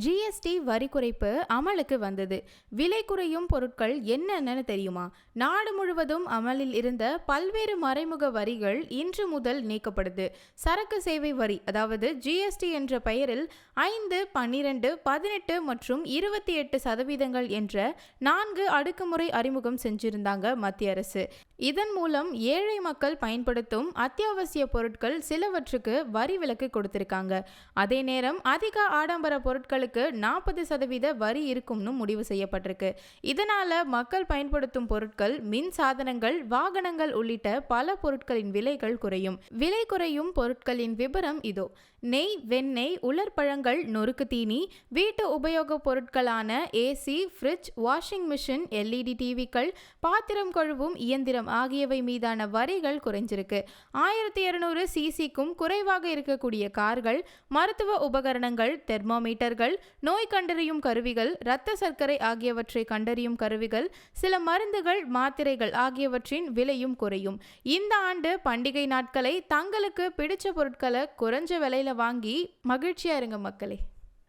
GST வரி குறைப்பு அமலுக்கு வந்தது. விலை குறையும் பொருட்கள் என்னென்னு தெரியுமா? நாடு முழுவதும் அமலில் இருந்த பல்வேறு மறைமுக வரிகள் இன்று முதல் நீக்கப்படுது. சரக்கு சேவை வரி, அதாவது ஜிஎஸ்டி என்ற பெயரில் 5, 12, 18 மற்றும் 28% என்ற 4 அடுக்குமுறை அறிமுகம் செஞ்சிருந்தாங்க மத்திய அரசு. இதன் மூலம் ஏழை மக்கள் பயன்படுத்தும் அத்தியாவசிய பொருட்கள் சிலவற்றுக்கு வரி விலக்கு கொடுத்திருக்காங்க. அதே நேரம் அதிக ஆடம்பர பொருட்களுக்கு 40% வரி இருக்கும்னு முடிவு செய்யப்பட்டிருக்கு. இதனால மக்கள் பயன்படுத்தும் பொருட்கள், மின் சாதனங்கள், வாகனங்கள் உள்ளிட்ட பல பொருட்களின் விலைகள் குறையும். விலை குறையும் பொருட்களின் விபரம் இதோ. நெய், வெண்ணெய், உலர்பழங்கள், நொறுக்கு தீனி, வீட்டு உபயோக பொருட்களான AC, fridge, washing machine, LED டிவிக்கள், பாத்திரம் கழுவும் இயந்திரம் ஆகியவை மீதான வரிகள் குறைஞ்சிருக்கு. 1200 சிசிக்கும் குறைவாக இருக்கக்கூடிய கார்கள், மருத்துவ உபகரணங்கள், தெர்மோமீட்டர்கள், நோய் கண்டறியும் கருவிகள், இரத்த சர்க்கரை ஆகியவற்றை கண்டறியும் கருவிகள், சில மருந்துகள், மாத்திரைகள் ஆகியவற்றின் விலையும் குறையும். இந்த ஆண்டு பண்டிகை நாட்களை தங்களுக்கு பிடிச்ச பொருட்களை குறைஞ்ச விலையில வாங்கி மகிழ்ச்சியா இருங்க மக்களே.